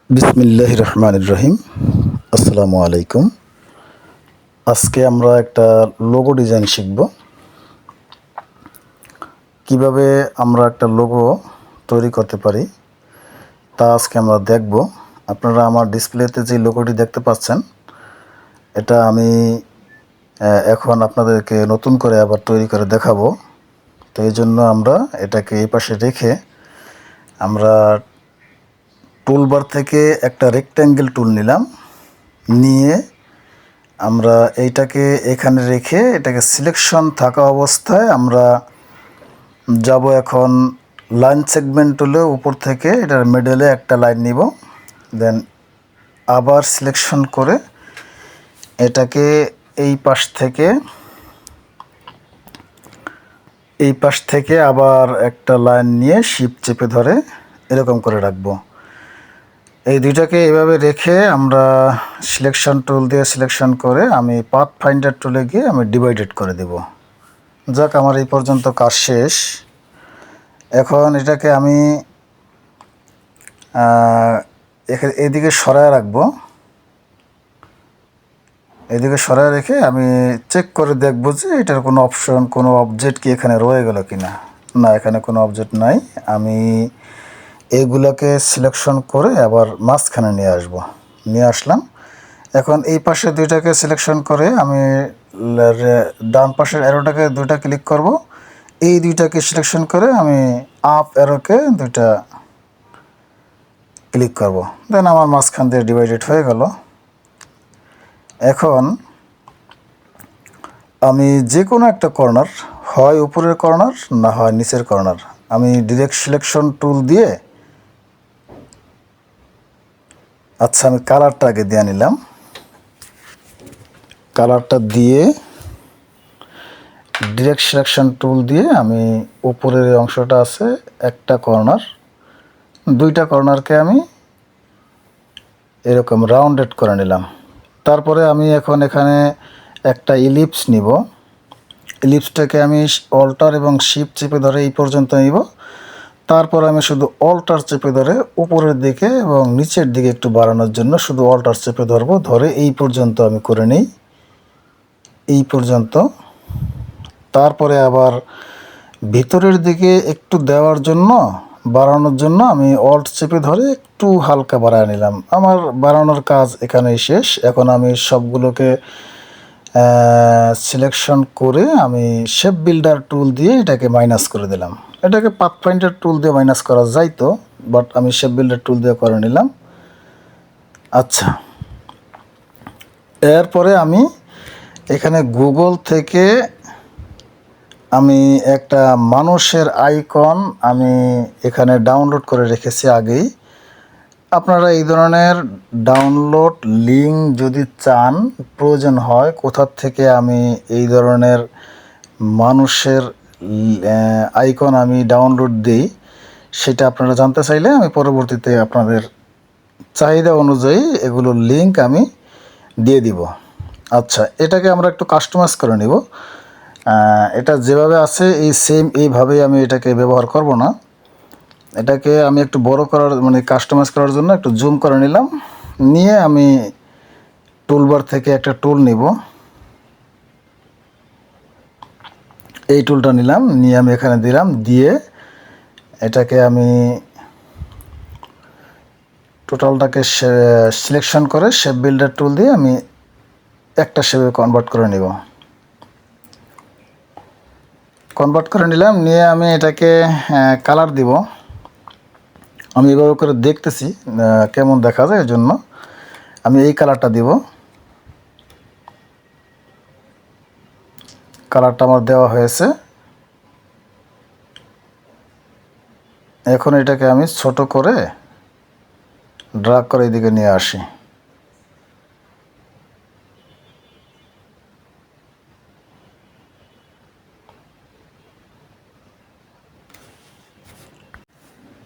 বিসমিল্লাহির রহমানির রহিম। আসসালামু আলাইকুম। আজকে আমরা একটা লোগো ডিজাইন শিখব। কিভাবে আমরা একটা লোগো তৈরি করতে পারি তা আজকে আমরা দেখব। আপনারা আমার ডিসপ্লেতে যে লোগোটি দেখতে পাচ্ছেন, এটা আমি এখন আপনাদেরকে নতুন করে আবার তৈরি করে দেখাবো। তো এই জন্য আমরা এটাকে এই পাশে রেখে আমরা টুলবার থেকে একটা রেক্ট্যাঙ্গেল টুল নিলাম, নিয়ে আমরা এইটাকে এখানে রেখে এটাকে সিলেকশন থাকা অবস্থায় আমরা যাব এখন লাইন সেগমেন্ট টুলে উপর থেকে এটার মিডলে একটা লাইন নিব, দেন আবার সিলেকশন করে এটাকে এই পাশ থেকে আবার একটা লাইন নিয়ে শিপ চেপে ধরে এরকম করে রাখবো। এই দুইটাকে এভাবে রেখে আমরা সিলেকশন টুল দিয়ে সিলেকশন করে আমি পাথ ফাইন্ডার টুলে গিয়ে আমি ডিভাইডেড করে দেব। যাক, আমার এই পর্যন্ত কাজ শেষ। এখন এটাকে আমি এদিকে সরায় রাখবো। এদিকে সরায় রেখে আমি চেক করে দেখব যে এটার কোনো অপশন, কোনো অবজেক্ট কি এখানে রয়ে গেল কি না। না, এখানে কোনো অবজেক্ট নাই। আমি এইগুলোকে সিলেকশন করে আবার মাঝখানে নিয়ে আসলাম। এখন এই পাশে দুইটাকে সিলেকশন করে আমি ডান পাশের অ্যারোটাকে দুইটা ক্লিক করব, এই দুইটাকে সিলেকশন করে আমি আপ অ্যারোকে দুইটা ক্লিক করব, দেন আমার মাঝখান দিয়ে ডিভাইডেড হয়ে গেল। এখন আমি যে কোনো একটা কর্নার, হয় উপরের কর্নার না হয় নিচের কর্নার, আমি ডিরেক্ট সিলেকশন টুল দিয়ে আমি কালারটা আগে দিয়ে নিলাম। কালারটা দিয়ে ডিরেক্ট সিলেকশন টুল দিয়ে আমি উপরের অংশটা আছে একটা কর্নার, দুইটা কর্নারকে আমি এরকম রাউন্ডেড করে নিলাম। তারপরে আমি এখন এখানে একটা ইলিপস নিব। ইলিপসটাকে আমি অল্টার এবং শিফট চেপে ধরে এই পর্যন্ত নিব। তারপর আমি শুধু অল্টার চেপে ধরে উপরের দিকে এবং নিচের দিকে একটু বাড়ানোর জন্য শুধু অল্টার চেপে ধরবো, ধরে এই পর্যন্ত আমি করে নিই, এই পর্যন্ত। তারপরে আবার ভিতরের দিকে একটু দেওয়ার জন্য, বাড়ানোর জন্য আমি অল্ট চেপে ধরে একটু হালকা বাড়ায় নিলাম। আমার বাড়ানোর কাজ এখানেই শেষ। এখন আমি সবগুলোকে সিলেকশন করে আমি শেপ বিল্ডার টুল দিয়ে এটাকে মাইনাস করে দিলাম। এটাকে পাথ ফাইন্ডার টুল দিয়ে মাইনাস করা যাইতো, বাট আমি শেপ বিল্ডার টুল দিয়ে করে নিলাম। আচ্ছা, এরপরে আমি এখানে গুগল থেকে আমি একটা মানুষের আইকন আমি এখানে ডাউনলোড করে রেখেছি আগেই। আপনারা এই ধরনের ডাউনলোড লিঙ্ক যদি চান, প্রয়োজন হয় কোথার থেকে আমি এই ধরনের মানুষের আইকন আমি ডাউনলোড দিই, সেটা আপনারা জানতে চাইলে আমি পরবর্তীতে আপনাদের চাহিদা অনুযায়ী এগুলোর লিঙ্ক আমি দিয়ে দিব। আচ্ছা, এটাকে আমরা একটু কাস্টমাইজ করে নিব। এটা যেভাবে আছে এই সেম এইভাবেই আমি এটাকে ব্যবহার করব না। এটাকে আমি একটু বড় করার, মানে কাস্টমাইজ করার জন্য একটু জুম করে নিলাম। নিয়ে আমি টুলবার থেকে একটা টুল নিব, এই টুলটা নিলাম, নিয়ে আমি এখানে দিলাম, দিয়ে এটাকে আমি টোটালটাকে সিলেকশন করে শেপ বিল্ডার টুল দিয়ে আমি একটা শেপে কনভার্ট করে নিব। কনভার্ট করে নিলাম, নিয়ে আমি এটাকে কালার দিব। আমি এভাবে করে দেখতেছি কেমন দেখা যায়, এজন্য আমি এই কালারটা দিব। কালারটা আমার দেওয়া হয়েছে। এখন এটাকে আমি ছোট করে ড্রাগ করে এদিকে নিয়ে আসি।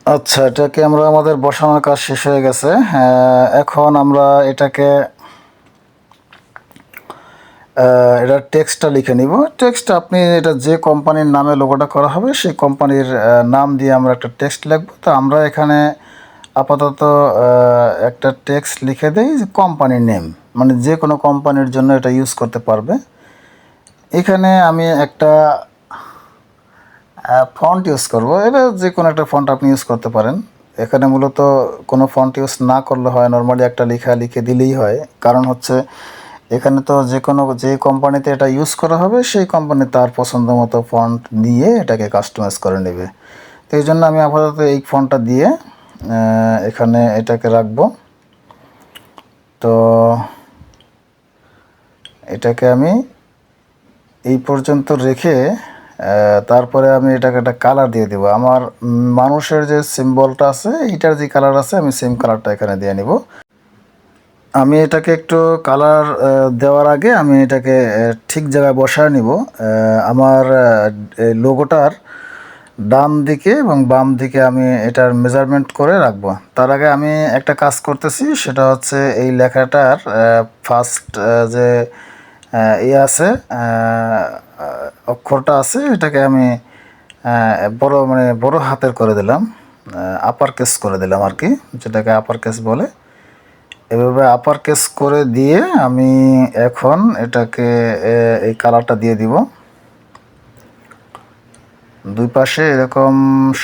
আচ্ছা, এটাকে আমরা আমাদের বসানোর কাজ শেষ হয়ে গেছে। এখন আমরা এটাকে এটা টেক্সটটা লিখে নিব। টেক্সট আপনি এটা যে কোম্পানির নামে লোগোটা করা হবে সেই কোম্পানির নাম দিয়ে আমরা একটা টেক্সট লিখব। তো আমরা এখানে আপাতত একটা টেক্সট লিখে দেই যে কোম্পানি নেম, মানে যে কোনো কোম্পানির জন্য এটা ইউজ করতে পারবে। এখানে আমি একটা ফন্ট ইউজ করব, এটা যে কোনো একটা ফন্ট আপনি ইউজ করতে পারেন। এখানে মূলত কোনো ফন্ট ইউজ না করলে হয়, নর্মালি একটা লেখা লিখে দিলেই হয়। কারণ হচ্ছে এখানে তো যে কোম্পানিতে এটা ইউজ করা হবে সেই কোম্পানি তার পছন্দ মতো ফন্ট দিয়ে এটাকে কাস্টমাইজ করে নেবে। তো এই জন্য আমি আপাতত এই ফন্টটা দিয়ে এখানে এটাকে রাখবো। তো এটাকে আমি এই পর্যন্ত রেখে তারপরে আমি এটাকে একটা কালার দিয়ে দেবো। আমার মানুষের যে সিম্বলটা আছে এইটার যে কালার আছে আমি সেম কালারটা এখানে দিয়ে নিব। আমি এটাকে একটু কালার দেওয়ার আগে আমি এটাকে ঠিক জায়গায় বসায় নিব। আমার লোগোটার ডান দিকে এবং বাম দিকে আমি এটার মেজারমেন্ট করে রাখবো। তার আগে আমি একটা কাজ করতেছি, সেটা হচ্ছে এই লেখাটার ফার্স্ট যে আছে অক্ষরটা আছে এটাকে আমি বড় হাতের করে দিলাম, আপার কেস করে দিলাম আর কি, যেটাকে আপার কেস বলে। এভাবে আপার কেস করে দিয়ে আমি এখন এটাকে এই কালারটা দিয়ে দিব। দুই পাশে এরকম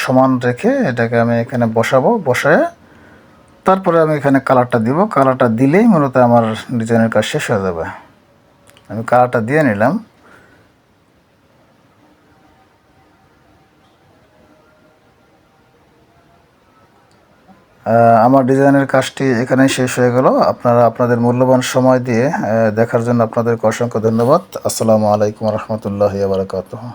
সমান রেখে এটাকে আমি এখানে বসাবো, বসায় তারপরে আমি এখানে কালারটা দিব। কালারটা দিলেই মূলত আমার ডিজাইনের কাজ শেষ হয়ে যাবে। আমি কালারটা দিয়ে নিলাম। আমার ডিজাইনের কাজটি এখানেই শেষ হয়ে গেল। আপনারা আপনাদের মূল্যবান সময় দিয়ে দেখার জন্য আপনাদেরকে অসংখ্য ধন্যবাদ। আসসালামু আলাইকুম রহমতুল্লাহি ওয়া বারাকাতুহু।